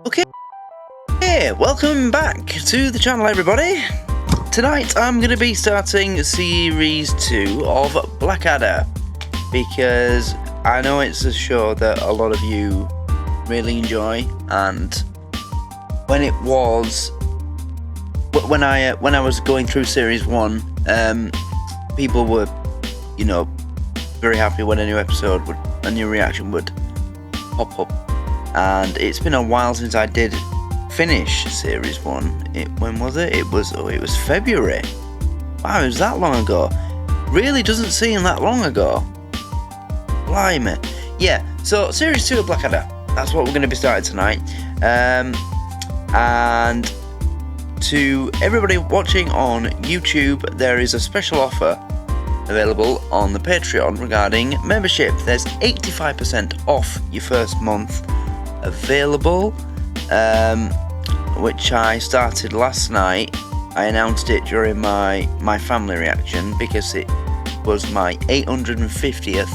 Okay, welcome back to the channel, everybody. Tonight I'm going to be starting Series 2 of Blackadder, because I know it's a show that a lot of you really enjoy, and when I was going through Series 1, people were, very happy when a new reaction would pop up. And it's been a while since I did finish Series 1. When was it? It was February. Wow, it was that long ago. Really doesn't seem that long ago. Blimey. Yeah, so Series 2 of Blackadder. That's what we're going to be starting tonight. And to everybody watching on YouTube, there is a special offer available on the Patreon regarding membership. There's 85% off your first month available, which I started last night. I announced it during my family reaction because it was my 850th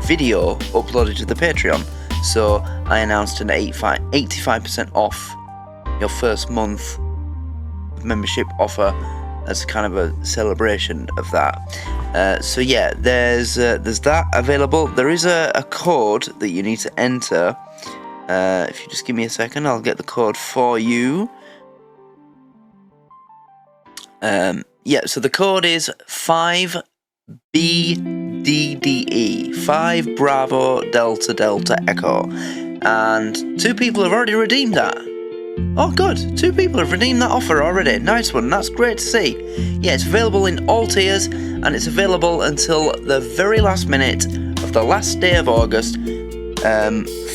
video uploaded to the Patreon, so I announced an 85% off your first month membership offer as kind of a celebration of that. So yeah, there's that available. There is a code that you need to enter. If you just give me a second, I'll get the code for you. Yeah, so the code is 5BDDE, 5 Bravo Delta Delta Echo, and 2 people have already redeemed that. Oh good, 2 people have redeemed that offer already. Nice one, that's great to see. Yeah, it's available in all tiers, and it's available until the very last minute of the last day of August.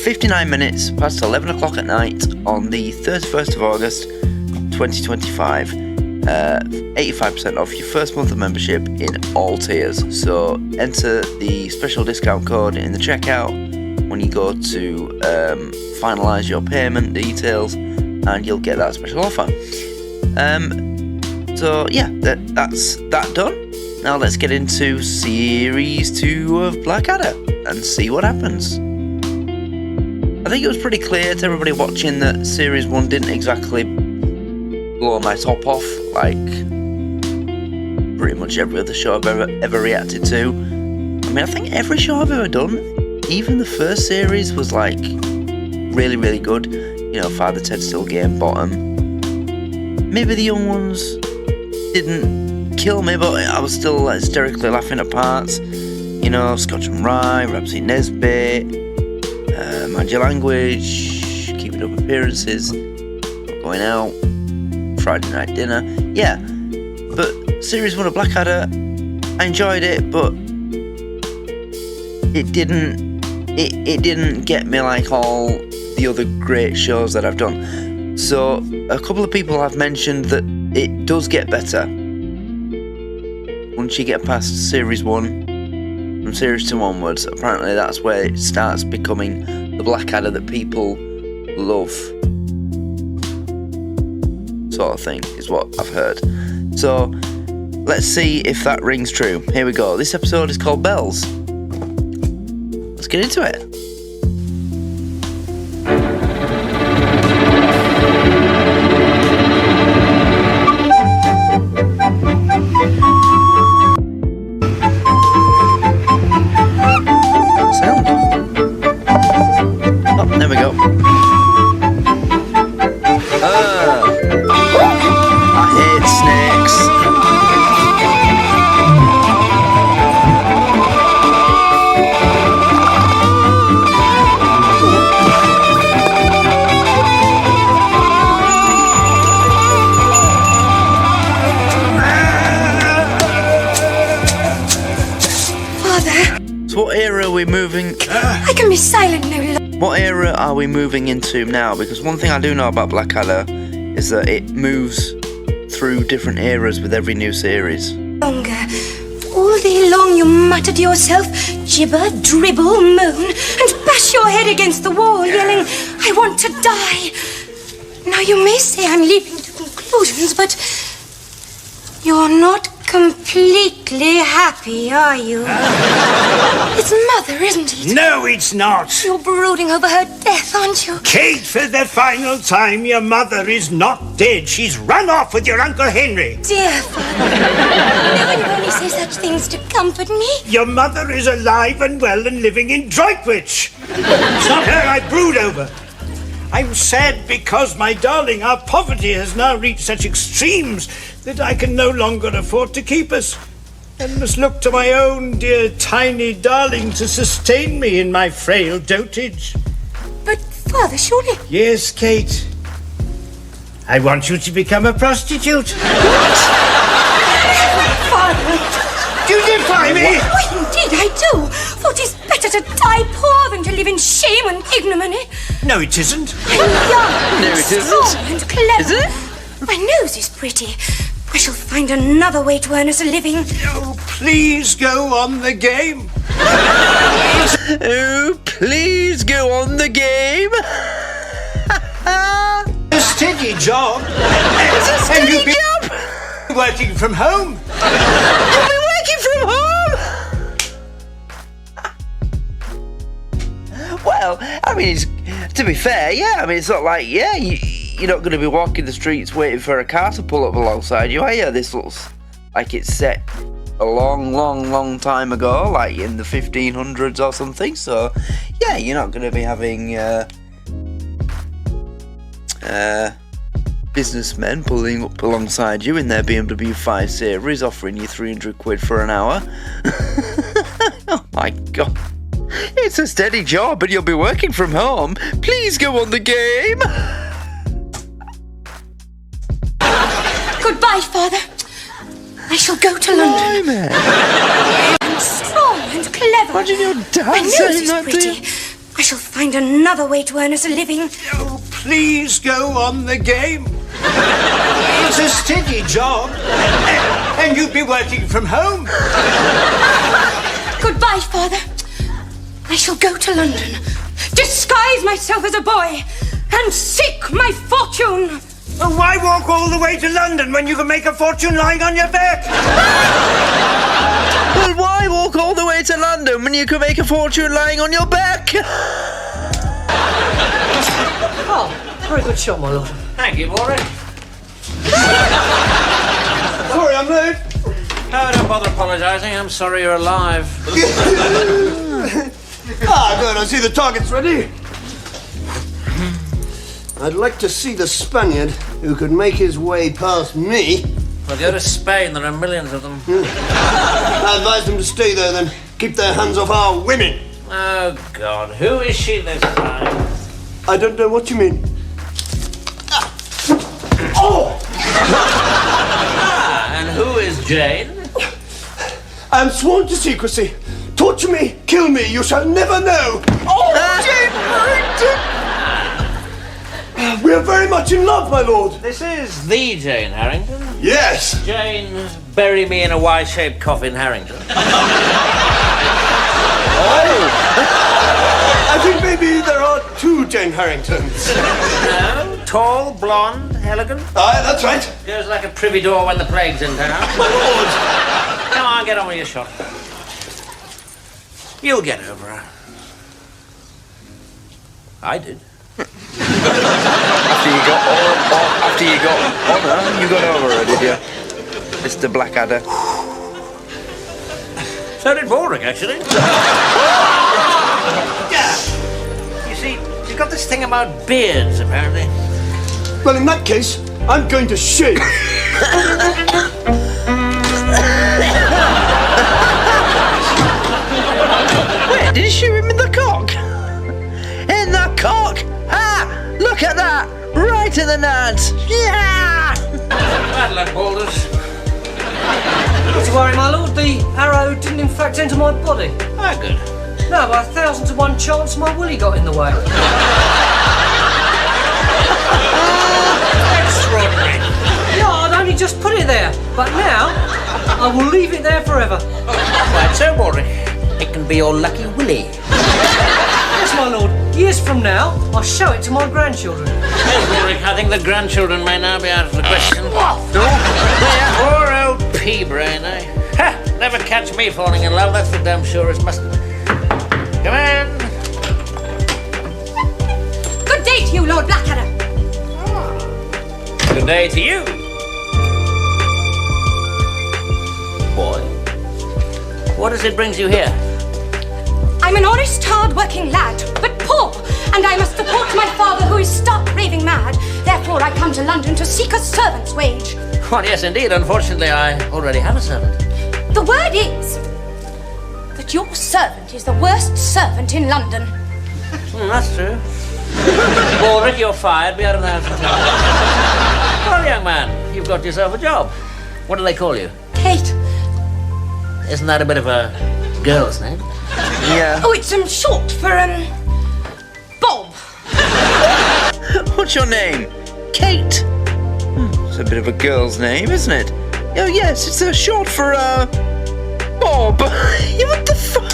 59 minutes past 11 o'clock at night on the 31st of August 2025. 85% off your first month of membership in all tiers. So enter the special discount code in the checkout when you go to finalise your payment details, and you'll get that special offer. So yeah, that's that done. Now let's get into Series 2 of Blackadder and see what happens. I think it was pretty clear to everybody watching that Series 1 didn't exactly blow my top off like pretty much every other show I've ever reacted to. I mean, I think every show I've ever done, even the first series, was like really, really good. Father Ted Still Game Bottom. Maybe the young ones didn't kill me, but I was still hysterically laughing at parts. Scotch and Rye, Ramsey Nesbitt, Mind Your Language, Keeping Up Appearances, Going Out, Friday Night Dinner. Yeah, but Series 1 of Blackadder, I enjoyed it, but it didn't get me like all the other great shows that I've done. So a couple of people have mentioned that it does get better once you get past Series 1. From Series 2 onwards, apparently that's where it starts becoming the Blackadder that people love, sort of thing, is what I've heard. So let's see if that rings true. Here we go. This episode is called Bells. Let's get into it. There we go. I hate snakes. Father. So what era are we moving? I can be silent no longer. What era are we moving into now? Because one thing I do know about Blackadder is that it moves through different eras with every new series. All day long you mutter to yourself, gibber, dribble, moan, and bash your head against the wall, yelling, I want to die. Now you may say I'm leaping to conclusions, but you're not completely happy, are you? It's Mother, isn't it? No, it's not. You're brooding over her death, aren't you? Kate, for the final time, your mother is not dead. She's run off with your Uncle Henry. Dear Father, no one only say such things to comfort me. Your mother is alive and well and living in Droitwich. It's not her I brood over. I'm sad because, my darling, our poverty has now reached such extremes that I can no longer afford to keep us, and must look to my own dear tiny darling to sustain me in my frail dotage. But, Father, surely... Yes, Kate. I want you to become a prostitute. Father... Do you defy me? Oh, indeed I do. For it is better to die poor than to live in shame and ignominy. No, it isn't. I'm young, No, it strong isn't. and clever. Is it? My nose is pretty. I shall find another way to earn us a living. Oh, please go on the game. Oh, please go on the game. A steady job. It's a And you'll steady be job. working from home. You'll be working from home. Well, I mean, to be fair, yeah. I mean, it's not like, yeah, you're not going to be walking the streets waiting for a car to pull up alongside you, are you? This looks like it's set a long time ago, like in the 1500s or something. So, yeah, you're not going to be having businessmen pulling up alongside you in their BMW 5 Series, offering you 300 quid for an hour. Oh my God. It's a steady job and you'll be working from home. Please go on the game. Goodbye, Father. I shall go to London. Blimey. I'm strong and clever. Imagine your My dad nose saying is that to pretty. you. I shall find another way to earn us a living. Oh, please go on the game. It's a steady job. And you'll be working from home. Goodbye, Father. I shall go to London, disguise myself as a boy, and seek my fortune. Well, why walk all the way to London when you can make a fortune lying on your back? Well, why walk all the way to London when you can make a fortune lying on your back? Oh, very good shot, my lord. Thank you, Warwick. Sorry, I'm late. Oh, don't bother apologising. I'm sorry you're alive. Good, I see the target's ready. I'd like to see the Spaniard who could make his way past me. Well, go to Spain. There are millions of them. I advise them to stay there then. Keep their hands off our women. Oh, God. Who is she this time? I don't know what you mean. Oh! And who is Jane? I am sworn to secrecy. Torture me, kill me, you shall never know. Oh, Jane Harrington! We are very much in love, my lord. This is the Jane Harrington. Yes. Jane, bury me in a Y-shaped coffin, Harrington. I think maybe there are two Jane Harringtons. No, tall, blonde, elegant. Aye, that's right. Goes like a privy door when the plague's in town. My lord. Come on, get on with your shot. You'll get over her. I did. After you got on her, you got over her, did you? Mr. Blackadder. So did Warwick, actually. Yeah. You see, she's got this thing about beards, apparently. Well, in that case, I'm going to shave. Wait, did you shoot him in the cock? In the cock! Ha! Look at that! Right in the nuts! Yeah! Bad luck, Balders. Not to worry, my lord, the arrow didn't in fact enter my body. Ah, good. No, by 1,000 to 1 chance my willy got in the way. Extraordinary. Yeah, I'd only just put it there, but now I will leave it there forever. Right, so, Warwick, it can be your lucky willy. Yes, my lord, years from now, I'll show it to my grandchildren. Yes, Warwick, I think the grandchildren may now be out of the question. Oh, Poor old pea-brain, eh? Ha! Never catch me falling in love, that's the damn surest must. Come in. Good day to you, Lord Blackadder. Good day to you. Boy. What is it brings you here? I'm an honest, hard-working lad, but poor, and I must support my father, who is stark raving mad. Therefore, I come to London to seek a servant's wage. Well, yes, indeed. Unfortunately, I already have a servant. The word is that your servant is the worst servant in London. That's true. Baldrick, you're fired. Be out of the house until. Well, young man, you've got yourself a job. What do they call you? Kate. Isn't that a bit of a girl's name? Yeah. Oh, it's short for, Bob. What's your name? Kate. It's a bit of a girl's name, isn't it? Oh, yes, it's short for, Bob. Yeah, what the fuck?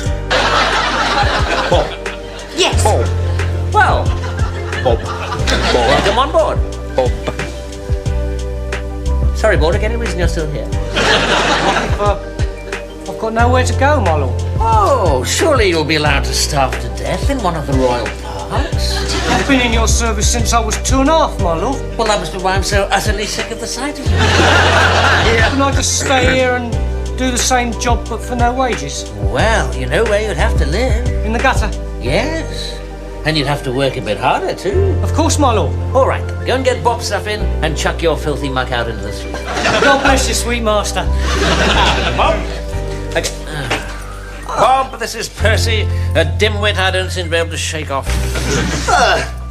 Bob. Yes. Bob. Well, Bob. welcome on board. Bob. Sorry, Baldrick, any reason you're still here? I've got nowhere to go, my lord. Oh, surely you'll be allowed to starve to death in one of the royal parks. I've been in your service since I was 2.5, my lord. Well, that must be why I'm so utterly sick of the sight of you. Can I just stay here and do the same job but for no wages? Well, you know where you'd have to live. In the gutter? Yes. And you'd have to work a bit harder, too. Of course, my lord. All right, go and get Bob's stuff in and chuck your filthy muck out into the street. God bless you, sweet master. Bob. Okay. Bob, this is Percy, a dimwit I don't seem to be able to shake off.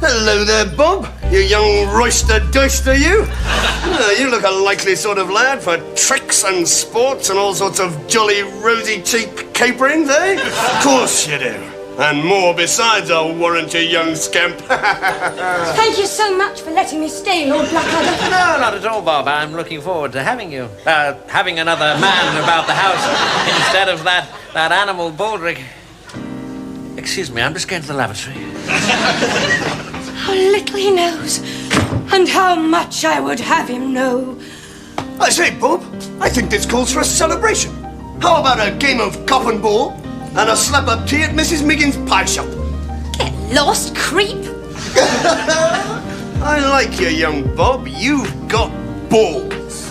Hello there, Bob. You young roister-doister, you. You look a likely sort of lad for tricks and sports and all sorts of jolly rosy-cheeked caperings, eh? Of course you do. And more besides, I'll warrant you, young scamp. Thank you so much for letting me stay, Lord Blackadder. No, not at all, Bob. I'm looking forward to having you. Having another man about the house instead of that animal Baldrick. Excuse me, I'm just going to the lavatory. How little he knows, and how much I would have him know. I say, Bob, I think this calls for a celebration. How about a game of cop and ball and a slap-up tea at Mrs. Miggins' pie shop? Get lost, creep. I like you, young Bob. You've got balls.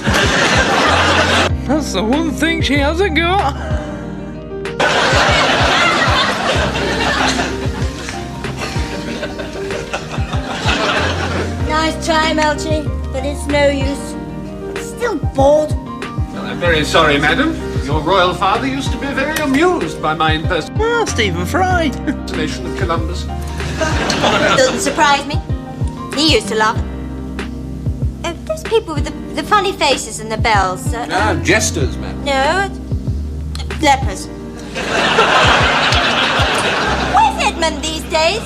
That's the one thing she hasn't got. Nice try, Melchie, but it's no use. I'm still bored. I'm very sorry, madam. Your royal father used to be very amused by my Ah, Stephen Fry. impersonation of Columbus. Doesn't surprise me. He used to laugh. Those people with the funny faces and the bells. Jesters, madam. No, lepers. Where's Edmund these days?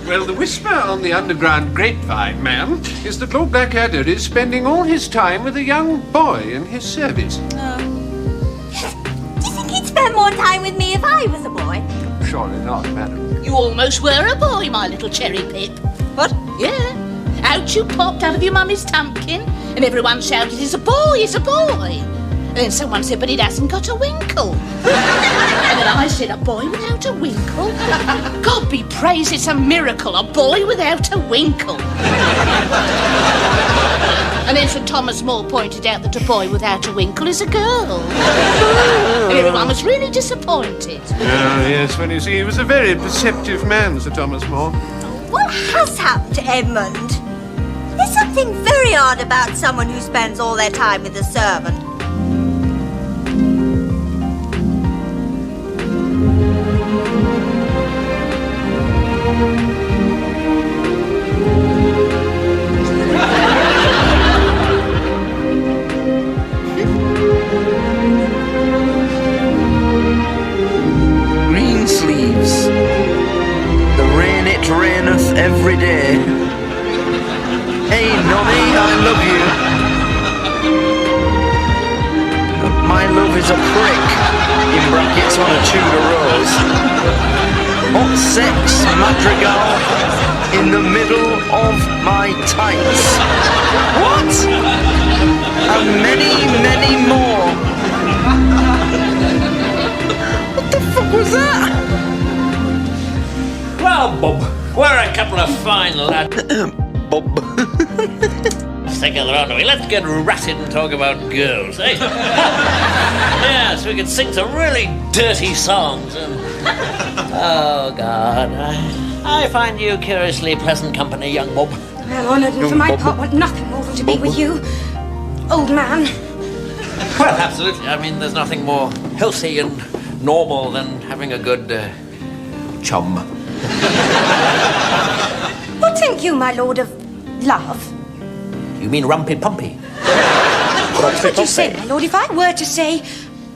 Well, the whisper on the underground grapevine, ma'am, is that Lord Blackadder is spending all his time with a young boy in his service. Do you think he'd spend more time with me if I was a boy? Surely not, madam. You almost were a boy, my little cherry pip. What? Yeah. Out you popped out of your mummy's tumpkin, and everyone shouted, "It's a boy, it's a boy." And then someone said, "But it hasn't got a winkle." And then I said, "A boy without a winkle? God be praised, it's a miracle, a boy without a winkle." And then Sir Thomas More pointed out that a boy without a winkle is a girl. And everyone was really disappointed. Oh, yes, well, you see, he was a very perceptive man, Sir Thomas More. What has happened to Edmund? There's something very odd about someone who spends all their time with a servant. Green sleeves. The rain it raineth every day. Hey, Nonny, I love you. But my love is a prick. In brackets on a Tudor rose. Hot sex madrigal in the middle of my tights. What? And many, many more. What the fuck was that? Well, Bob, we're a couple of fine lads. Bob. Let's take another round, let's get ratted and talk about girls, eh? Yes, we could sing some really dirty songs. Oh, God. I find you curiously pleasant company, young Bob. Well honoured, and for my part, want nothing more than to be with you, old man. Well, absolutely. I mean, there's nothing more healthy and normal than having a good chum. What think you, my lord, of love? You mean rumpy pumpy? What would you say, my lord, if I were to say,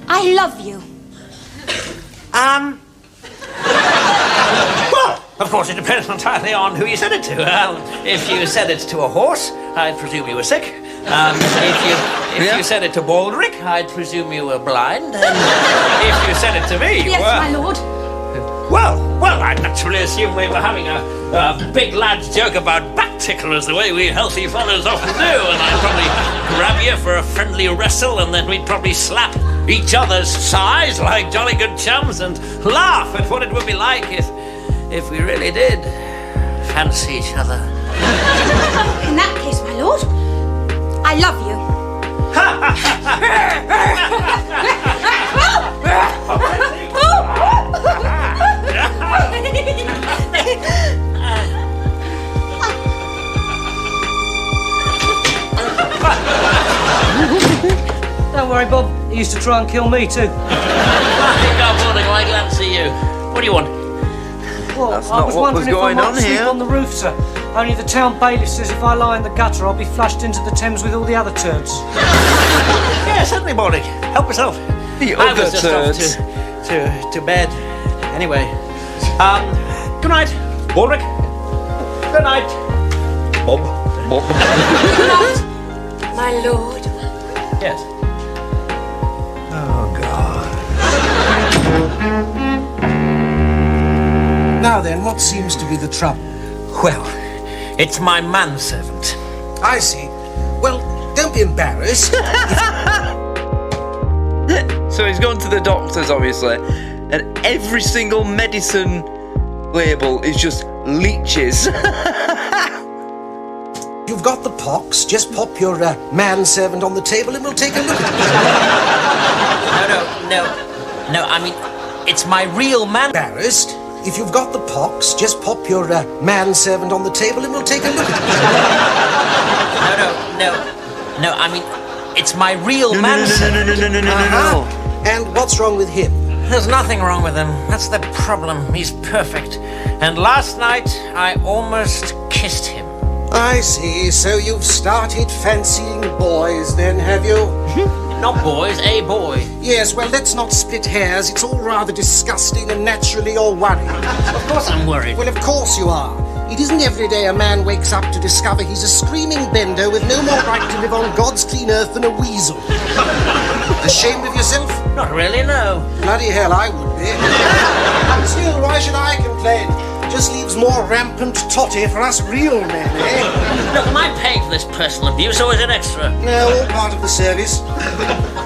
I love you? Well, of course, it depends entirely on who you said it to. If you said it to a horse, I'd presume you were sick. If you said it to Baldric, I'd presume you were blind. And if you said it to me, Yes, my lord. Well, I'd naturally assume we were having a big lad's joke about back ticklers the way we healthy fellas often do, and I'd probably grab you for a friendly wrestle, and then we'd probably slap each other's thighs like jolly good chums and laugh at what it would be like if we really did fancy each other. In that case, my lord, I love you. Don't worry, Bob. He used to try and kill me too. I'm glad to see you. What do you want? Well, That's I not was what wondering was going if I on might sleep here. on the roof, sir. Only the town bailiff says if I lie in the gutter, I'll be flushed into the Thames with all the other turds. Yeah, certainly, Baldric. Help yourself. The I other was just turds. off to bed. Anyway, good night, Baldric. Good night, Bob. Bob. Good night, my lord. Yes. Oh, God. Now then, what seems to be the trouble? Well, it's my manservant. I see. Well, don't be embarrassed. So he's gone to the doctors, obviously, and every single medicine label is just leeches. You've got the pox. Just pop your manservant on the table and we'll take a look at it. No, I mean, it's my real man. Embarrassed? If you've got the pox, just pop your manservant on the table and we'll take a look at it. No, I mean, it's my real No. Uh-huh. And what's wrong with him? There's nothing wrong with him. That's the problem. He's perfect. And last night, I almost kissed him. I see. So you've started fancying boys then, have you? Not boys, a boy. Yes, well, let's not split hairs. It's all rather disgusting and naturally you're worried. Of course I'm worried. Well, of course you are. It isn't every day a man wakes up to discover he's a screaming bender with no more right to live on God's clean earth than a weasel. Ashamed of yourself? Not really, no. Bloody hell, I would be. Still, why should I complain? Just leaves more rampant totty for us real men, eh? Look, am I paying for this personal abuse, or is it extra? No, all part of the service.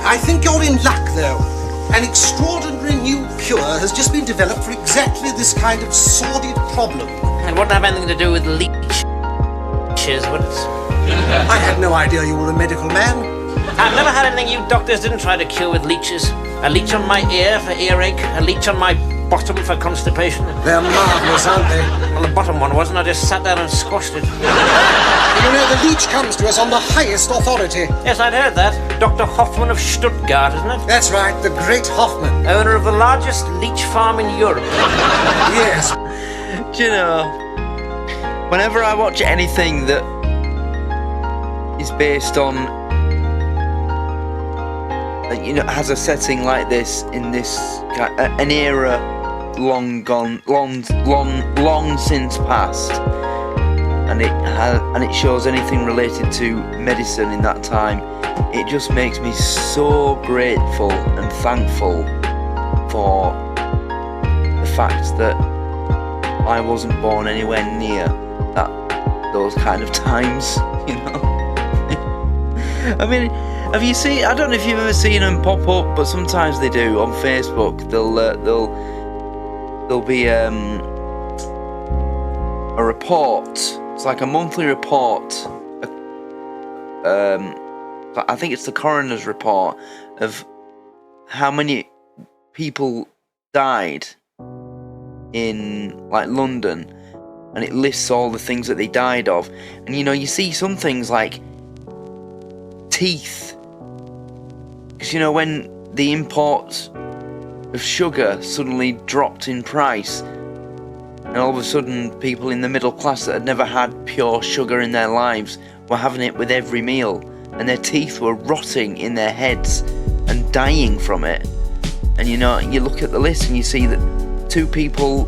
I think you're in luck, though. An extraordinary new cure has just been developed for exactly this kind of sordid problem. And wouldn't have anything to do with leeches, would it? I had no idea you were a medical man. I've never had anything you doctors didn't try to cure with leeches. A leech on my ear for earache, a leech on my bottom for constipation. They're marvellous, aren't they? Well, the bottom one wasn't. I just sat down and squashed it. You know, the leech comes to us on the highest authority. Yes, I'd heard that. Dr. Hoffman of Stuttgart, isn't it? That's right, the great Hoffman. Owner of the largest leech farm in Europe. Yes. Do you know, whenever I watch anything that is based on, has a setting like this, in this, an era long gone, long since past, and it shows anything related to medicine in that time, it just makes me so grateful and thankful for the fact that I wasn't born anywhere near those kind of times, you know. I mean, have you seen? I don't know if you've ever seen them pop up, but sometimes they do on Facebook. There'll be a report. It's like a monthly report. I think it's the coroner's report of how many people died in like London, and it lists all the things that they died of. And you know, you see some things like teeth, because you know, when the import of sugar suddenly dropped in price, and all of a sudden people in the middle class that had never had pure sugar in their lives were having it with every meal, and their teeth were rotting in their heads and dying from it. And you know, you look at the list and you see that 2 people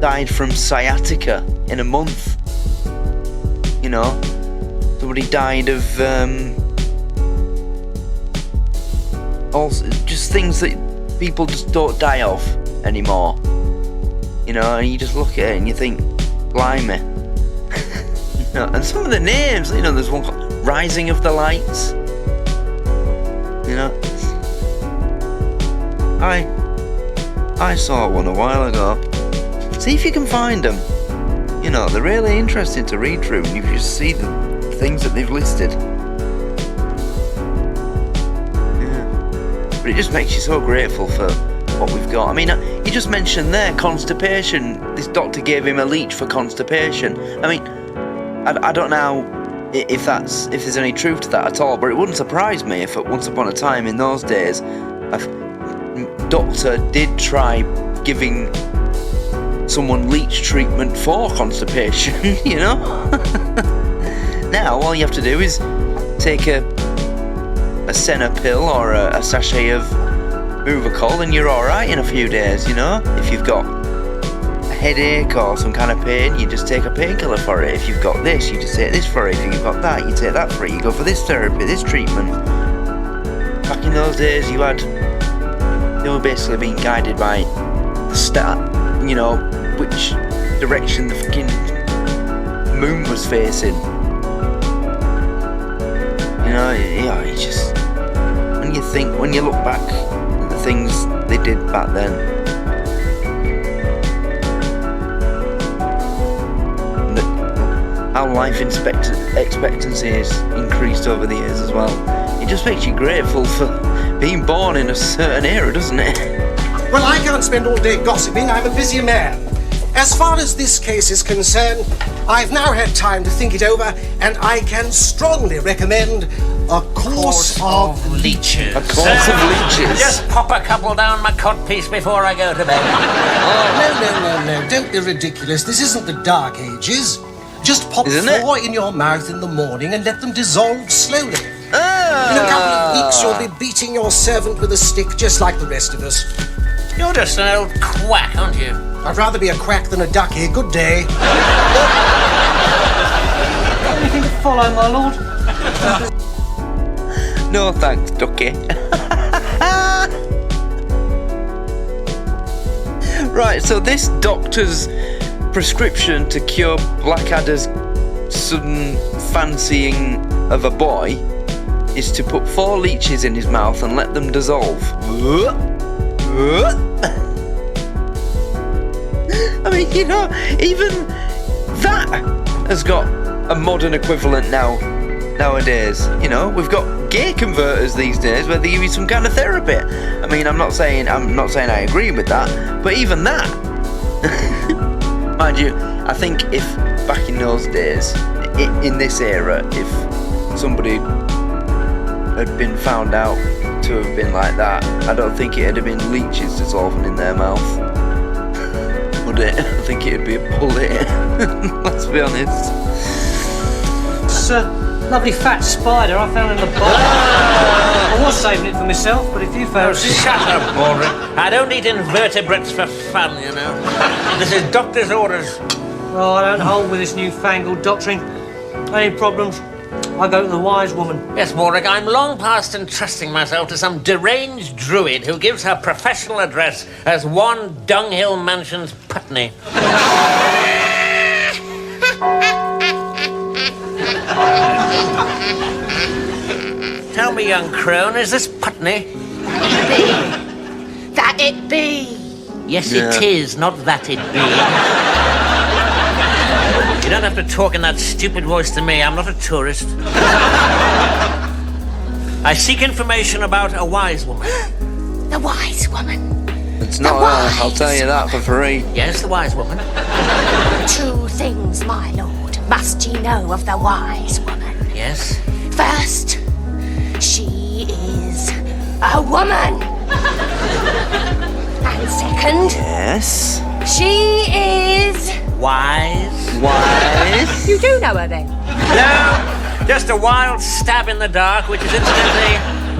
died from sciatica in a month. You know, somebody died of also just things that people just don't die of anymore. You know, and you just look at it and you think, blimey. You know, and some of the names, you know, there's one called Rising of the Lights. You know, I saw one a while ago. See if you can find them. You know, they're really interesting to read through, and you just see the things that they've listed. Yeah. But it just makes you so grateful for what we've got. I mean, you just mentioned there constipation. This doctor gave him a leech for constipation. I mean, I don't know if there's any truth to that at all, but it wouldn't surprise me if at once upon a time in those days a doctor did try giving someone leech treatment for constipation, you know? Now all you have to do is take a Senna pill or a sachet of Movacol and you're alright in a few days, you know? If you've got a headache or some kind of pain, you just take a painkiller for it. If you've got this, you just take this for it. If you've got that, you take that for it. You go for this therapy, this treatment. Back in those days, they were basically being guided by the star, you know, which direction the fucking moon was facing. You know, you just, when you look back at the things they did back then, and how life expectancy has increased over the years as well, it just makes you grateful for being born in a certain era, doesn't it? Well, I can't spend all day gossiping. I'm a busy man. As far as this case is concerned, I've now had time to think it over, and I can strongly recommend a course of leeches. A course of leeches. Just pop a couple down my codpiece before I go to bed. No. Don't be ridiculous. This isn't the Dark Ages. Just pop 4 in your mouth in the morning and let them dissolve slowly. In a couple of weeks, you'll be beating your servant with a stick just like the rest of us. You're just an old quack, aren't you? I'd rather be a quack than a ducky. Good day. Anything to follow, my lord? No thanks, ducky. Right, so this doctor's prescription to cure Blackadder's sudden fancying of a boy is to put 4 leeches in his mouth and let them dissolve. I mean, you know, even that has got a modern equivalent nowadays. You know, we've got gay converters these days where they give you some kind of therapy. I mean, I'm not saying I agree with that, but even that, mind you, I think if back in those days, in this era, if somebody had been found out to have been like that, I don't think it'd have been leeches dissolving in their mouth. Would it? I think it'd be a bullet. Let's be honest. It's a lovely fat spider I found in the box. I was saving it for myself, but if you found it... Shut up, Baldrick. I don't eat invertebrates for fun, you know. This is doctor's orders. Oh, I don't hold with this newfangled doctrine. Any problems, I go to the wise woman. Yes, Baldrick, I'm long past entrusting myself to some deranged druid who gives her professional address as 1 Dunghill Mansions, Putney. tell me, young crone, is this Putney? That it be. Yes, it is, not that it be. You don't have to talk in that stupid voice to me. I'm not a tourist. I seek information about a wise woman. The wise woman. It's not her, I'll tell you that for free. Yes, the wise woman. 2 things, my lord, must ye know of the wise woman. Yes? First, she is a woman. And second, Yes. she is... Wise? Wise? You do know her then? No, just a wild stab in the dark, which is incidentally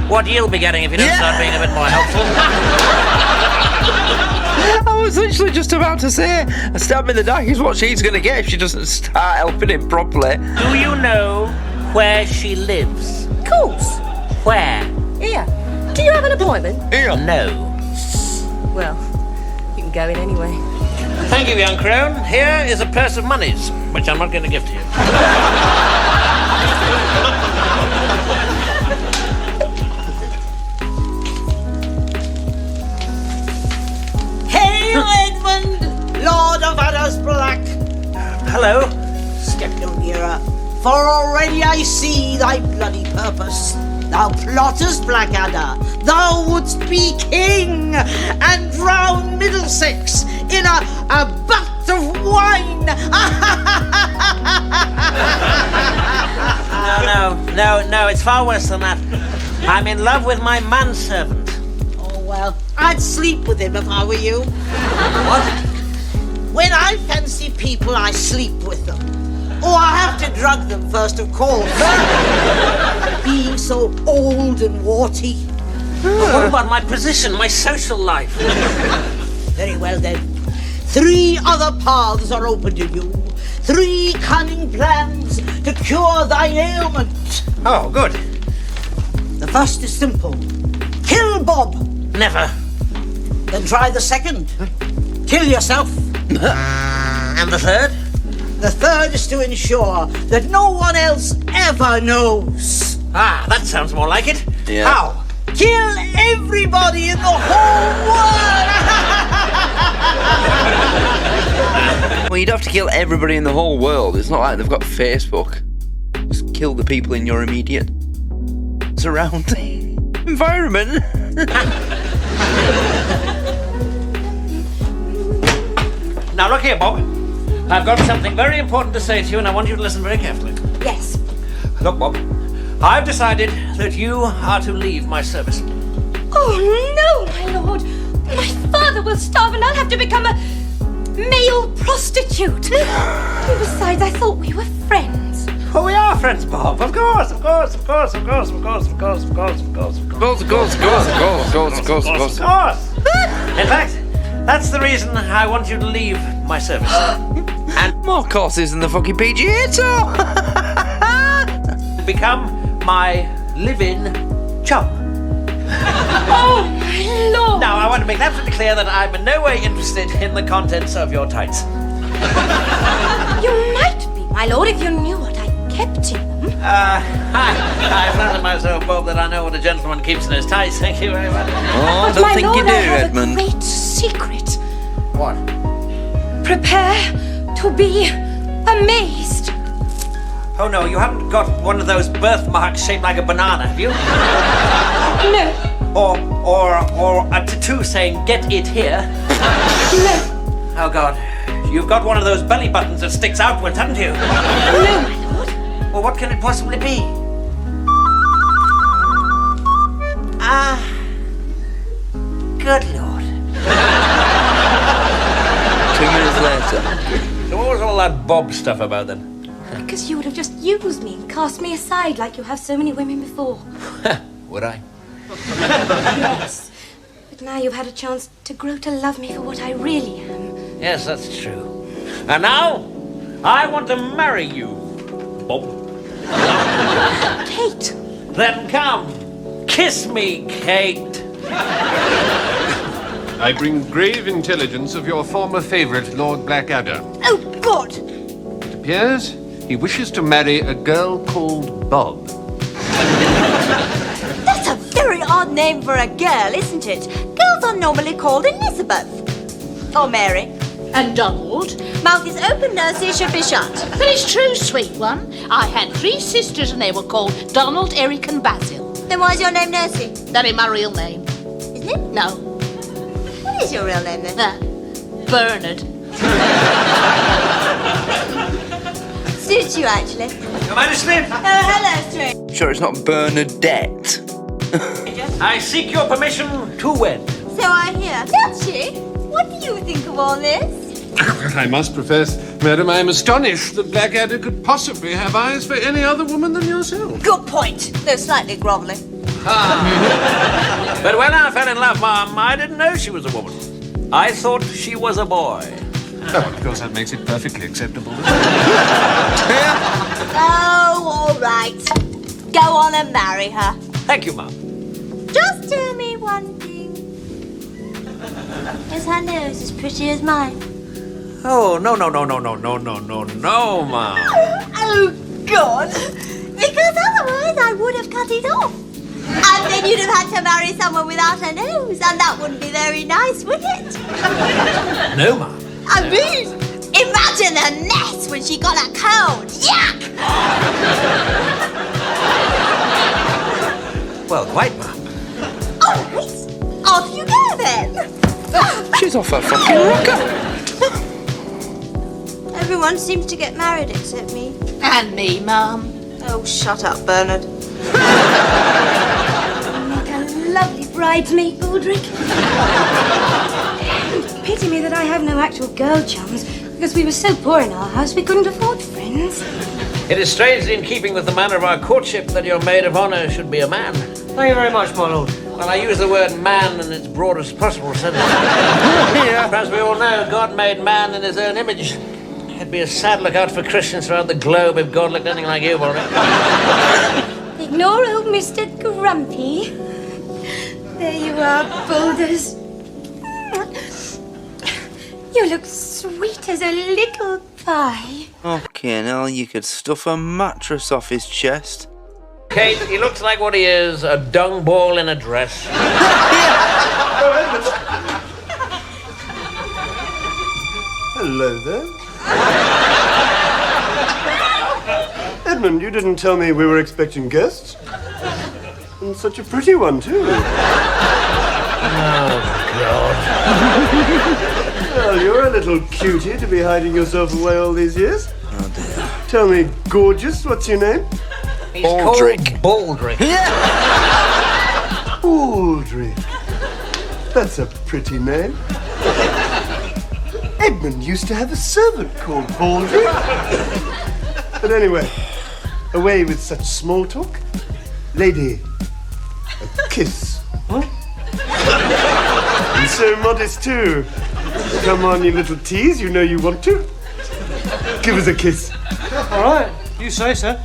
what you'll be getting if you don't start being a bit more helpful. I was literally just about to say, a stab in the dark is what she's going to get if she doesn't start helping him properly. Do you know where she lives? Of course. Where? Here. Do you have an appointment? Here. No. Well, you can go in anyway. Thank you, young crone. Here is a purse of monies, which I'm not going to give to you. Hail, Edmund, Lord of Addersblack. Hello. Step no nearer, for already I see thy bloody purpose. Thou plottest, Blackadder. Thou wouldst be king and drown Middlesex in a butt of wine. No, it's far worse than that. I'm in love with my manservant. Oh, well, I'd sleep with him if I were you. What? When I fancy people, I sleep with them. Oh, I have to drug them first, of course. Being so old and warty. But what about my position, my social life? Very well, then. 3 other paths are open to you. 3 cunning plans to cure thine ailment. Oh, good. The first is simple. Kill Bob. Never. Then try the second. Kill yourself. And the third? The third is to ensure that no one else ever knows. Ah, that sounds more like it. Yeah. How? Kill everybody in the whole world! Well, you'd have to kill everybody in the whole world. It's not like they've got Facebook. Just kill the people in your immediate surrounding environment. Now look here, Bob. I've got something very important to say to you, and I want you to listen very carefully. Yes. Look, Bob. I've decided that you are to leave my service. Oh, no, my lord. My father will starve and I'll have to become a male prostitute. And besides, I thought we were friends. Well, we are friends, Bob. Of course. In fact, that's the reason I want you to leave my service. And more courses than the fucking PGA Tour. Become my live-in chum. Oh, my lord. Now, I want to make absolutely clear that I'm in no way interested in the contents of your tights. You might be, my lord, if you knew what I kept in them. I flatter myself, Bob, that I know what a gentleman keeps in his tights. Thank you very much. Oh, I But don't my think lord, you do, I have Edmund. a great secret. What? Prepare to be amazed. Oh, no, you haven't got one of those birthmarks shaped like a banana, have you? No. Or a tattoo saying, "Get it here." No. Oh, God. You've got one of those belly buttons that sticks outwards, haven't you? No, my lord. Well, what can it possibly be? Good Lord. 2 minutes later. So what was all that Bob stuff about then? Because you would have just used me and cast me aside like you have so many women before. Would I? Yes. But now you've had a chance to grow to love me for what I really am. Yes, that's true. And now, I want to marry you, Bob. Kate. Then come, kiss me, Kate. I bring grave intelligence of your former favorite, Lord Blackadder. Oh, God. It appears he wishes to marry a girl called Bob. odd name for a girl, isn't it? Girls are normally called Elizabeth. Or Mary. And Donald. Mouth is open, nursie should be shut. But it's true, sweet one. I had 3 sisters and they were called Donald, Eric and Basil. Then why's your name Nursie? That ain't my real name. Isn't it? No. What is your real name then? Bernard. Suits you, actually. Your Majesty? Oh, hello, stranger. Sure, it's not Bernadette. I seek your permission to wed. So I hear. Does she? What do you think of all this? I must profess, madam, I am astonished that Blackadder could possibly have eyes for any other woman than yourself. Good point. Though slightly grovelly. But when I fell in love, Mum, I didn't know she was a woman. I thought she was a boy. Oh, of course, that makes it perfectly acceptable. Oh, all right. Go on and marry her. Thank you, Mum. Just tell me one thing. Is her nose as pretty as mine? Oh, no, Mum. Oh, God. Because otherwise I would have cut it off. And then you'd have had to marry someone without a nose, and that wouldn't be very nice, would it? No, Mum. I mean, imagine a mess when she got a cold. Yuck! Well, quite, Mum. All right. Off you go, then. She's off her fucking rocker. Everyone seems to get married except me. And me, Mum. Oh, shut up, Bernard. Make a lovely bridesmaid, Baldric. Pity me that I have no actual girl chums, because we were so poor in our house we couldn't afford friends. It is strangely in keeping with the manner of our courtship that your maid of honour should be a man. Thank you very much, my lord. Well, I use the word man in its broadest possible sense. As we all know, God made man in his own image. It'd be a sad lookout for Christians throughout the globe if God looked anything like you, Baldric. Ignore old Mr. Grumpy. There you are, Boulders. You look sweet as a little pie. Okay, now you could stuff a mattress off his chest. Kate, he looks like what he is, a dung ball in a dress. Hello there. Edmund, you didn't tell me we were expecting guests. And such a pretty one, too. Oh, God. Well, you're a little cutie to be hiding yourself away all these years. Oh, dear. Tell me, gorgeous, what's your name? He's Baldric. Called Baldric. Baldric. That's a pretty name. Edmund used to have a servant called Baldric. But anyway, away with such small talk. Lady, a kiss. Huh? And so modest too. Come on, you little tease, you know you want to. Give us a kiss. All right, you say so.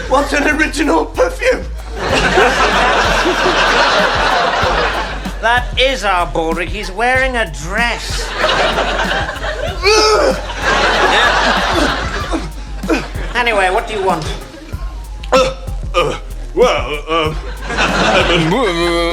What an original perfume! That is our Baldric. He's wearing a dress. Anyway, what do you want?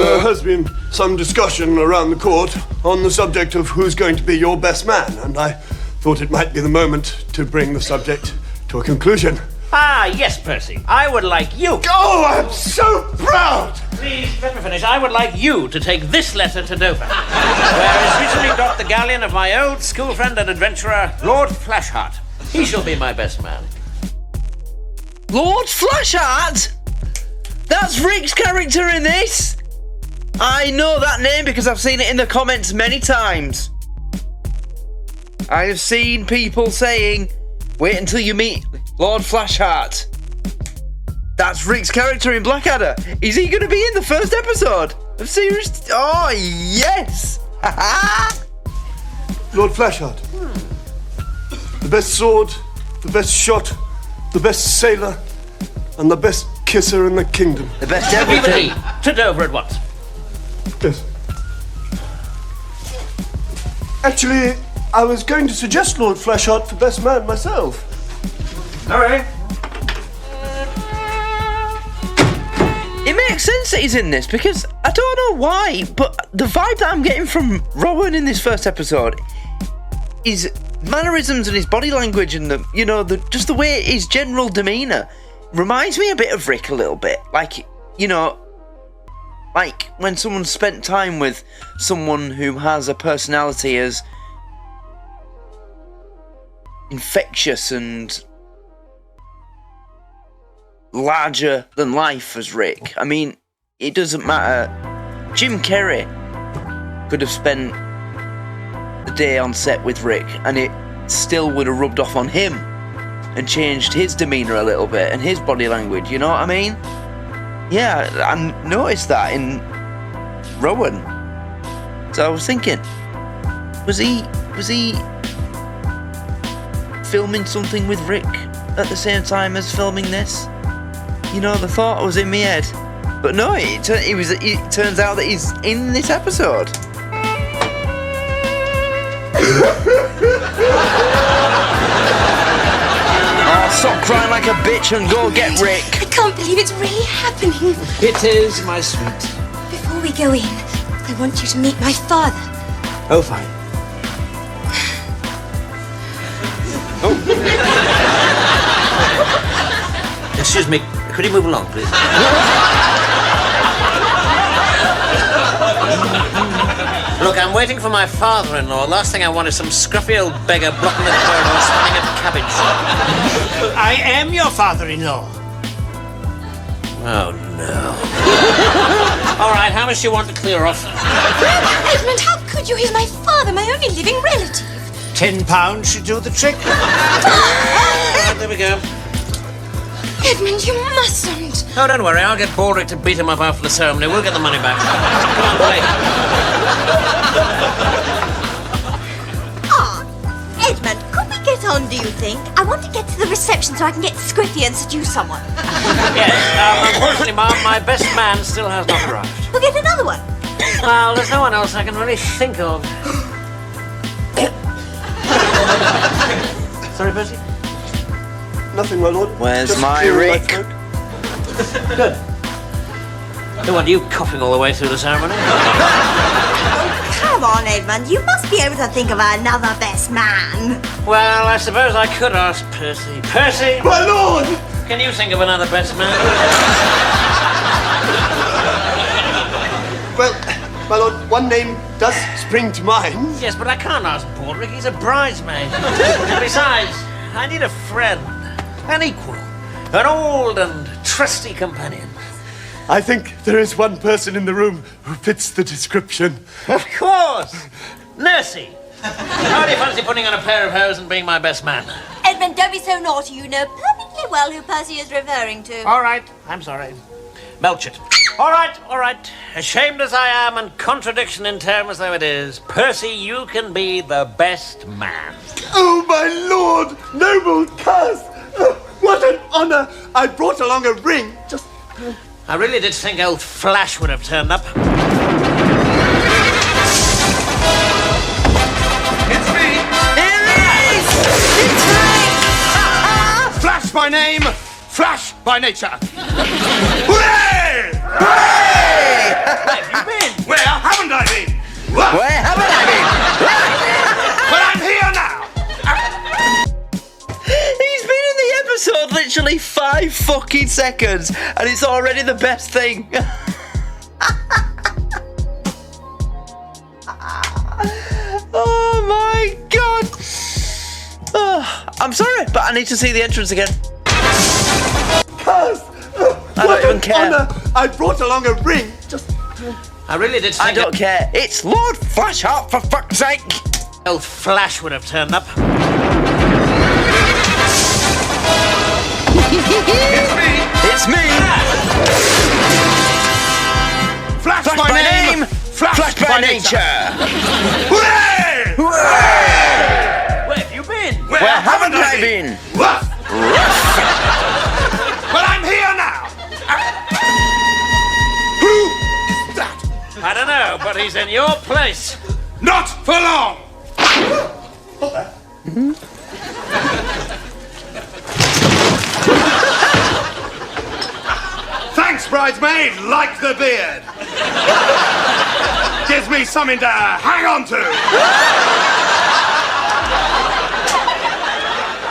There has been some discussion around the court on the subject of who's going to be your best man, and I thought it might be the moment to bring the subject to a conclusion. Ah, yes, Percy. I would like you. Oh, I'm so proud! Please, let me finish. I would like you to take this letter to Dover, where is recently docked the galleon of my old school friend and adventurer, Lord Flashheart. He shall be my best man. Lord Flashheart? That's Rick's character in this? I know that name because I've seen it in the comments many times. I have seen people saying, wait until you meet Lord Flashheart. That's Rick's character in Blackadder. Is he going to be in the first episode of series? Oh, yes! Lord Flashheart. The best sword, the best shot, the best sailor, and the best kisser in the kingdom. The best everything. Everybody, to Dover at once. Yes. Actually, I was going to suggest Lord Flashheart for best man myself. All right. It makes sense that he's in this because I don't know why, but the vibe that I'm getting from Rowan in this first episode is mannerisms and his body language and just the way his general demeanour reminds me a bit of Rick a little bit. Like when someone's spent time with someone who has a personality as infectious and larger than life as Rick. I mean, it doesn't matter. Jim Carrey could have spent the day on set with Rick and it still would have rubbed off on him and changed his demeanour a little bit and his body language, you know what I mean? Yeah, I noticed that in Rowan. So I was thinking, was he filming something with Rick at the same time as filming this? You know, the thought was in my head. But no, it turns out that he's in this episode. Oh, stop crying like a bitch and go get Rick. I can't believe it's really happening. It is, my sweet. Before we go in, I want you to meet my father. Oh, fine. Excuse me, could you move along, please? Look, I'm waiting for my father-in-law. Last thing I want is some scruffy old beggar blocking the corridor smelling of cabbage. I am your father-in-law. Oh, no. All right, how much do you want to clear off? Edmund, how could you? He's my father, my only living relative. £10 should do the trick. Right, there we go. Edmund, you mustn't. Oh, don't worry, I'll get Baldrick to beat him up after the ceremony. We'll get the money back. Come on, play. Edmund, could we get on, do you think? I want to get to the reception so I can get Squiffy and seduce someone. Yes, unfortunately, Mom, my best man still has not arrived. We'll get another one. Well, there's no one else I can really think of. Sorry, Percy? Nothing, my lord. Where's Just my clearing Rick? throat. Good. Don't want you coughing all the way through the ceremony. Come on, Edmund. You must be able to think of another best man. Well, I suppose I could ask Percy. Percy! My lord! Can you think of another best man? Well, my lord, one name does spring to mind. Yes, but I can't ask Baldrick. He's a bridesmaid. And besides, I need a friend, an equal, an old and trusty companion. I think there is one person in the room who fits the description. Of course! Nursey! How do you fancy putting on a pair of hose and being my best man? Edmund, don't be so naughty. You know perfectly well who Percy is referring to. All right, I'm sorry. Belch it. All right. Ashamed as I am and contradiction in terms though it is, Percy, you can be the best man. Oh, my lord! Noble cast! Oh, what an honor! I brought along a ring. Just... I really did think old Flash would have turned up. It's me! Flash by name, Flash by nature. Hooray! Hooray! Where have you been? Where haven't I been? Where haven't I been? Well, I'm here now. He's been in the episode literally 5 fucking seconds and it's already the best thing. Oh my god. Oh, I'm sorry, but I need to see the entrance again. Cast! I don't even care. Honor. I brought along a ring. Just... I really did think I don't care. It's Lord Flashheart, for fuck's sake. old Flash would have turned up. It's me. Flash, Flash by name, Flash by nature. Hooray! Hooray! Where have you been? Where haven't I been? Ruff! Well, I'm here now. don't know, but he's in your place. Not for long! Thanks, bridesmaid. Like the beard. Gives me something to hang on to.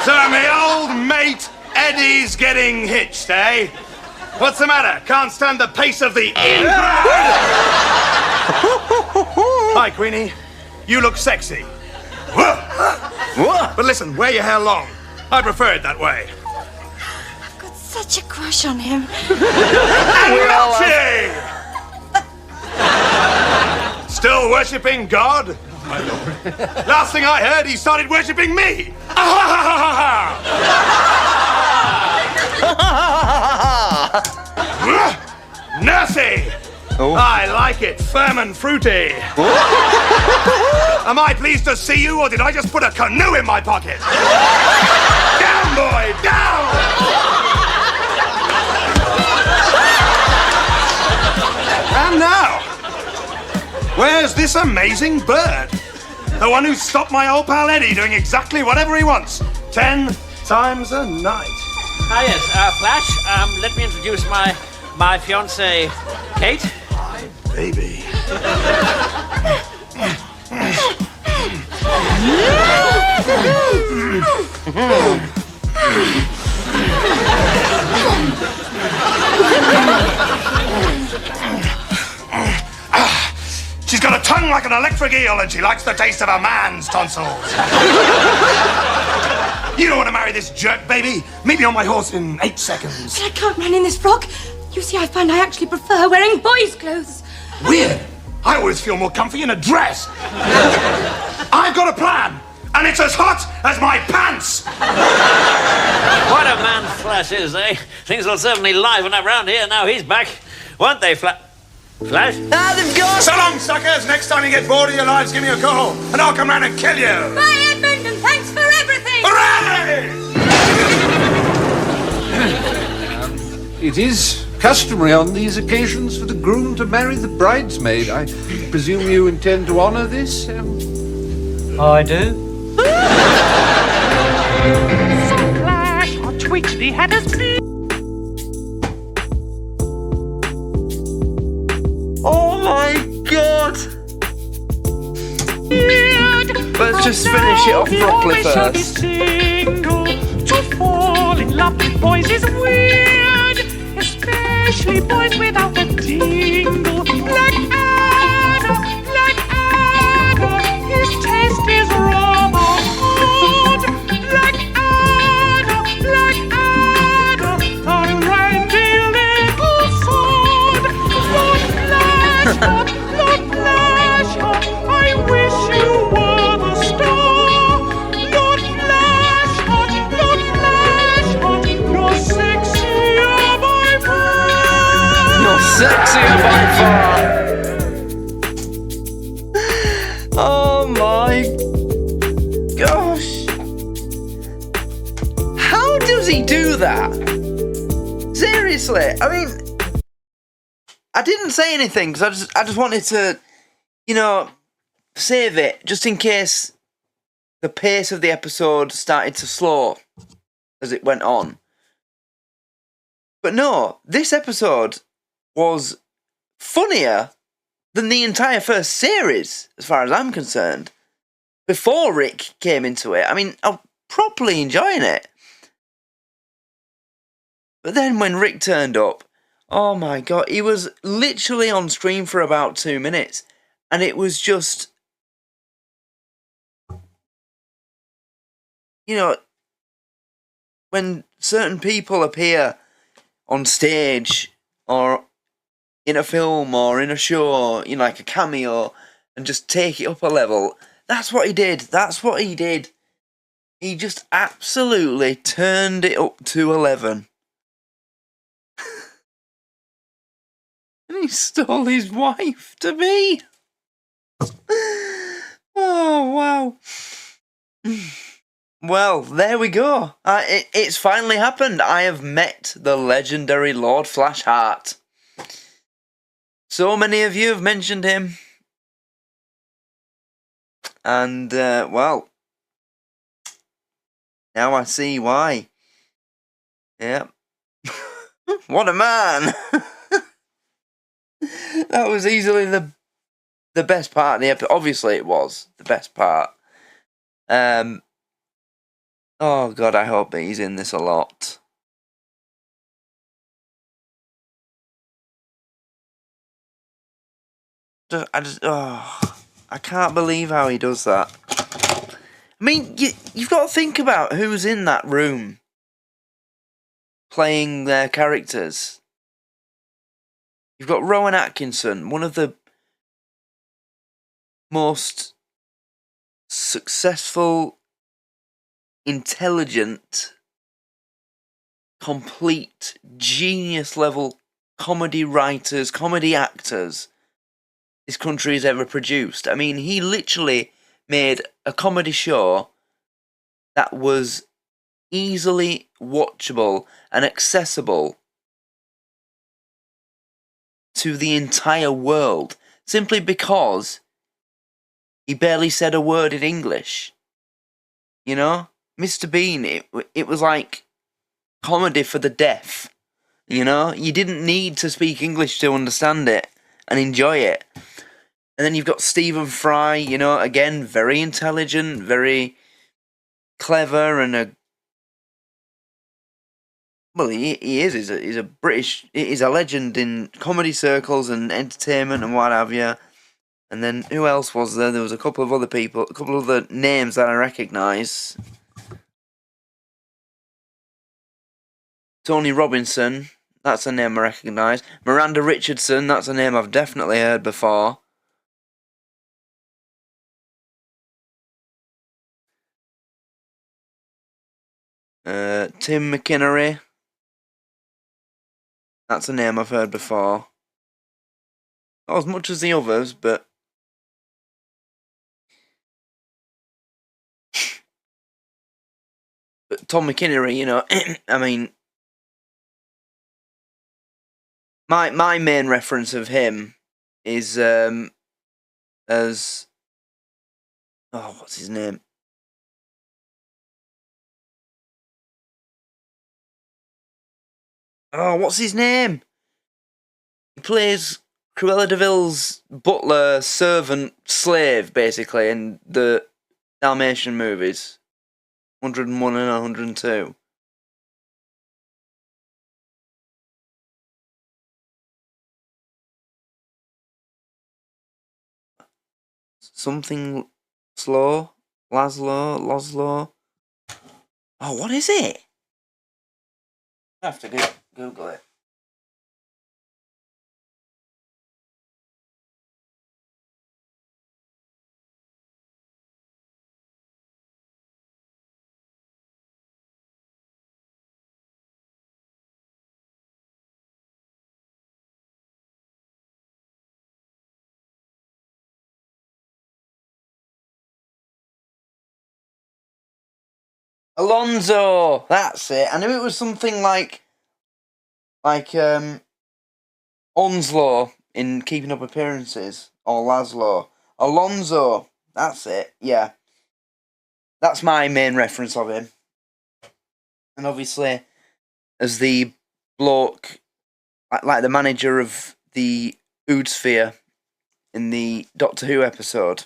So my old mate Eddie's getting hitched, eh? What's the matter? Can't stand the pace of the in-crowd? Hi, Queenie. You look sexy. Whoa. But listen, wear your hair long. I prefer it that way. I've got such a crush on him. Still worshipping God? Last thing I heard, he started worshipping me. Nursey! Oh. I like it, firm and fruity. Am I pleased to see you, or did I just put a canoe in my pocket? Down, boy, down! And now, where's this amazing bird? The one who stopped my old pal Eddie doing exactly whatever he wants, 10 times a night. Ah, yes, Flash, let me introduce my fiancée, Kate. My baby. She's got a tongue like an electric eel, and she likes the taste of a man's tonsils. You don't want to marry this jerk, baby. Meet me on my horse in 8 seconds. But I can't run in this frock. You see, I find I actually prefer wearing boys' clothes. Weird. I always feel more comfy in a dress. I've got a plan, and it's as hot as my pants. What a man Flash is, eh? Things will certainly liven up round here now he's back. Won't they, Flash? Ah, they've gone! So long, suckers. Next time you get bored of your lives, give me a call, and I'll come round and kill you. Bye, Edmund, and thanks for everything. Hooray! It is customary on these occasions for the groom to marry the bridesmaid. I presume you intend to honour this? I do. Flash or tweet the headers, please. Oh my god! Let's just finish it off properly first. To fall in love with boys is weird, especially boys without a dingle. Blackadder, his taste is rather odd. Blackadder, a randy little sod. Lord Flashheart, I wish you were the star. Lord Flashheart, you're sexier by far. You're sexier by far. Oh my gosh. How does he do that? Seriously, I mean, I didn't say anything because I just wanted to, save it just in case the pace of the episode started to slow as it went on. But no, this episode was funnier than the entire first series, as far as I'm concerned. Before Rick came into it, I mean, I was properly enjoying it. But then when Rick turned up, oh my god, he was literally on screen for about 2 minutes. And it was just, when certain people appear on stage or in a film or in a show, like a cameo, and just take it up a level, that's what he did. That's what he did. He just absolutely turned it up to 11. And he stole his wife to be. Oh, wow. Well, there we go. It's finally happened. I have met the legendary Lord Flashheart. So many of you have mentioned him. And, well, now I see why. Yep. What a man! That was easily the best part of the episode. Obviously, it was the best part. Oh God, I hope that he's in this a lot. I can't believe how he does that. I mean, you've got to think about who's in that room playing their characters. You've got Rowan Atkinson, one of the most successful, intelligent, complete, genius level comedy writers, comedy actors this country has ever produced. I mean, he literally made a comedy show that was easily watchable and accessible to the entire world, simply because he barely said a word in English. You know? Mr. Bean, it was like comedy for the deaf. You know? You didn't need to speak English to understand it and enjoy it. And then you've got Stephen Fry, you know, again, very intelligent, very clever, and well, he is. He's a British. He's a legend in comedy circles and entertainment and what have you. And then who else was there? There was a couple of other people, a couple of other names that I recognise. Tony Robinson, that's a name I recognise. Miranda Richardson, that's a name I've definitely heard before. Tim McInnery, that's a name I've heard before. Not as much as the others, but Tom McInnery, you know, I mean, my main reference of him is as what's his name? Oh, what's his name? He plays Cruella de Vil's butler, servant, slave, basically, in the Dalmatian movies. 101 and 102. Something slow? Laszlo? Oh, what is it? I have to Google it. Alonzo! That's it. I knew it was something like Onslow in Keeping Up Appearances, or Laszlo. Alonzo! That's it, yeah. That's my main reference of him. And obviously, as the bloke, like the manager of the Ood Sphere in the Doctor Who episode.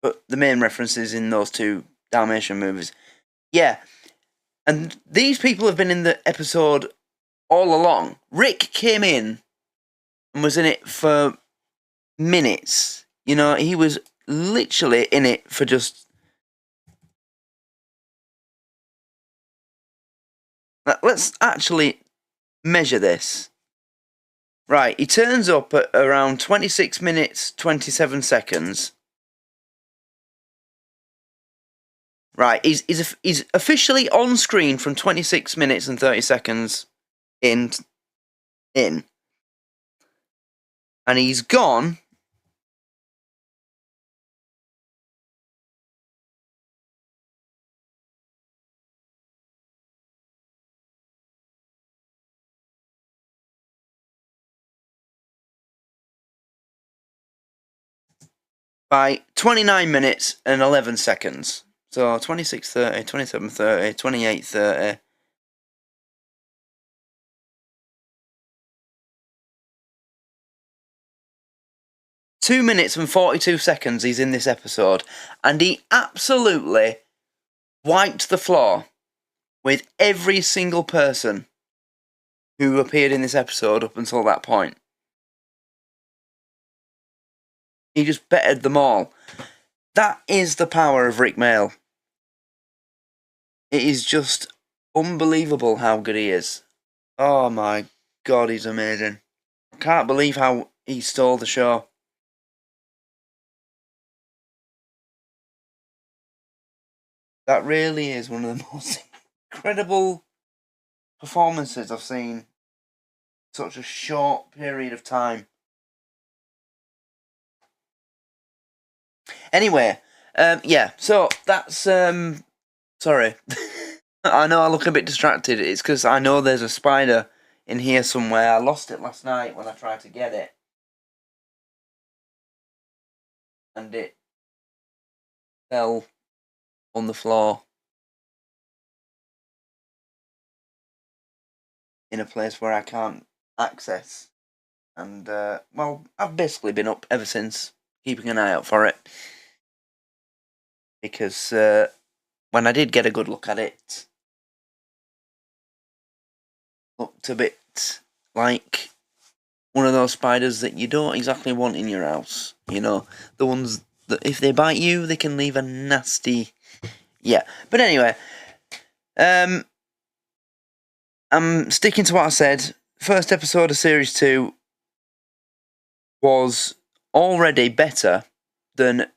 But the main references in those two Dalmatian movies. Yeah. And these people have been in the episode all along. Rick came in and was in it for minutes. You know, he was literally in it for just... Let's actually measure this. Right, he turns up at around 26 minutes, 27 seconds. Right, he's officially on screen from 26 minutes and 30 seconds in. And he's gone by 29 minutes and 11 seconds. So 26:30, 27:30, 28:30. Two minutes and 42 seconds he's in this episode, and he absolutely wiped the floor with every single person who appeared in this episode up until that point. He just bettered them all. That is the power of Rick Mail. It is just unbelievable how good he is. Oh my god, he's amazing. I can't believe how he stole the show. That really is one of the most incredible performances I've seen in such a short period of time. Anyway, yeah, so that's, sorry. I know I look a bit distracted. It's because I know there's a spider in here somewhere. I lost it last night when I tried to get it. And it fell on the floor. In a place where I can't access. And, well, I've basically been up ever since, keeping an eye out for it. Because, when I did get a good look at it, looked a bit like one of those spiders that you don't exactly want in your house. You know, the ones that if they bite you, they can leave a nasty... Yeah, but anyway, I'm sticking to what I said. First episode of Series 2 was already better than,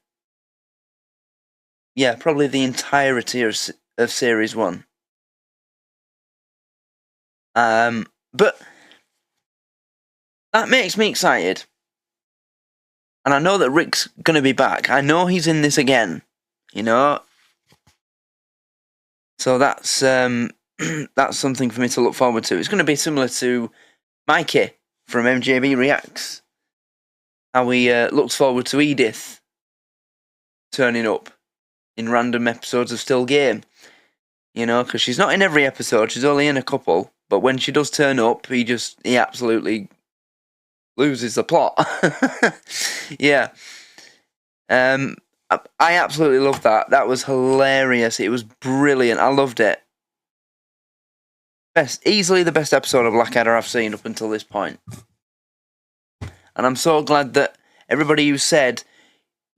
yeah, probably the entirety of Series 1. But that makes me excited. And I know that Rick's going to be back. I know he's in this again, you know. So that's that's something for me to look forward to. It's going to be similar to Mikey from MJB Reacts. How he looks forward to Edith turning up in random episodes of Still Game. You know, because she's not in every episode, she's only in a couple. But when she does turn up, he absolutely loses the plot. Yeah. I absolutely loved that. That was hilarious. It was brilliant. I loved it. Easily the best episode of Blackadder I've seen up until this point. And I'm so glad that everybody who said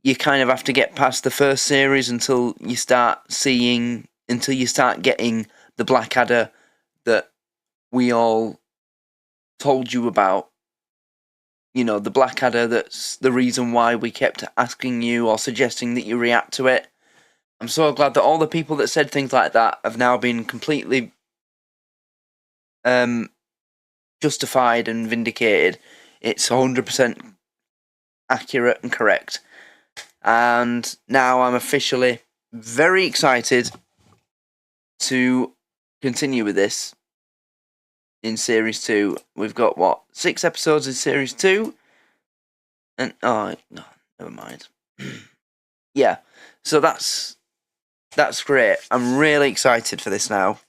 you kind of have to get past the first series until you start getting the Blackadder that we all told you about. You know, the Blackadder that's the reason why we kept asking you or suggesting that you react to it. I'm so glad that all the people that said things like that have now been completely justified and vindicated. It's 100% accurate and correct. And now I'm officially very excited to continue with this in Series 2. We've got, 6 episodes in Series 2? And, oh, no, never mind. Yeah, so that's great. I'm really excited for this now.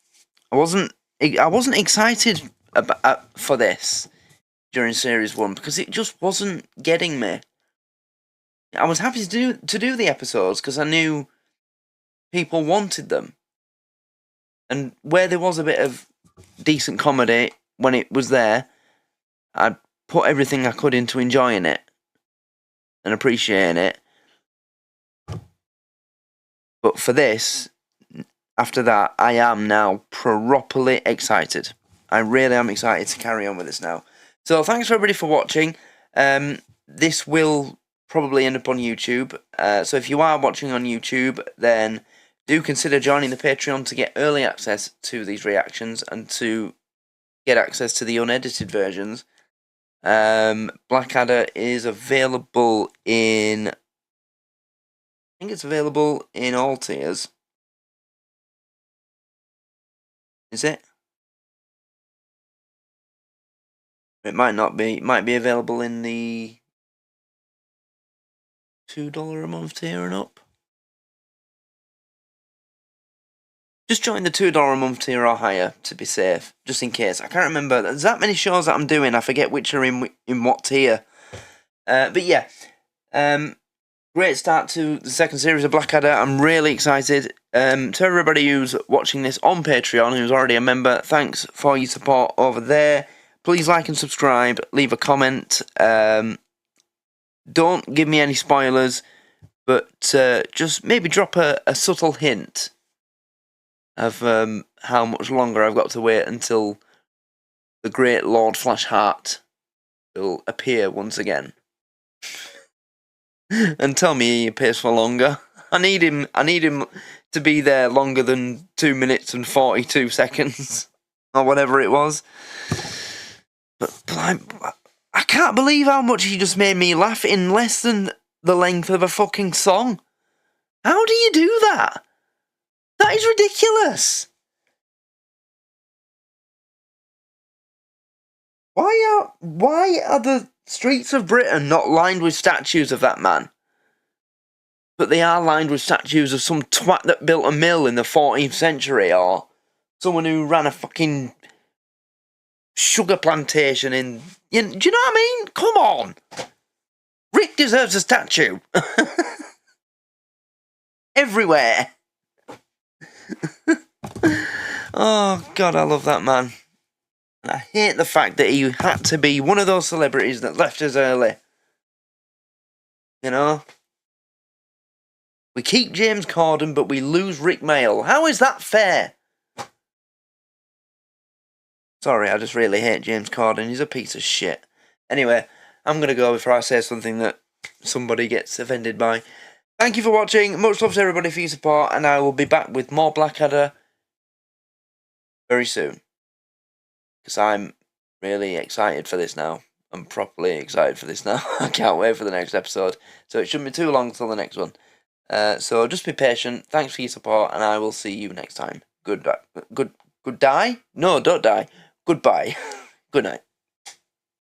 I wasn't excited for this during Series 1 because it just wasn't getting me. I was happy to do the episodes because I knew people wanted them. And where there was a bit of decent comedy when it was there, I'd put everything I could into enjoying it and appreciating it. But for this, after that, I am now properly excited. I really am excited to carry on with this now. So thanks for everybody for watching. This will probably end up on YouTube. So if you are watching on YouTube, then do consider joining the Patreon to get early access to these reactions and to get access to the unedited versions. Blackadder is available in... I think it's available in all tiers. Is it? It might not be. It might be available in the $2 a month tier and up. Just join the $2 a month tier or higher to be safe, just in case. I can't remember. There's that many shows that I'm doing. I forget which are in what tier. But yeah, great start to the second series of Blackadder. I'm really excited. To everybody who's watching this on Patreon, who's already a member, thanks for your support over there. Please like and subscribe. Leave a comment. Don't give me any spoilers, but just maybe drop a subtle hint of how much longer I've got to wait until the great Lord Flashheart will appear once again. And tell me he appears for longer. I need him to be there longer than 2 minutes and 42 seconds. Or whatever it was. But I can't believe how much he just made me laugh in less than the length of a fucking song. How do you do that? That is ridiculous. Why are the streets of Britain not lined with statues of that man? But they are lined with statues of some twat that built a mill in the 14th century, or someone who ran a fucking sugar plantation in... do you know what I mean? Come on. Rick deserves a statue. Everywhere. Oh, God, I love that man. And I hate the fact that he had to be one of those celebrities that left us early. You know? We keep James Corden, but we lose Rick Mayall. How is that fair? Sorry, I just really hate James Corden. He's a piece of shit. Anyway, I'm going to go before I say something that somebody gets offended by. Thank you for watching. Much love to everybody for your support, and I will be back with more Blackadder very soon. Because I'm really excited for this now. I'm properly excited for this now. I can't wait for the next episode. So it shouldn't be too long till the next one. So just be patient. Thanks for your support, and I will see you next time. Good die? No, don't die. Goodbye. Good night.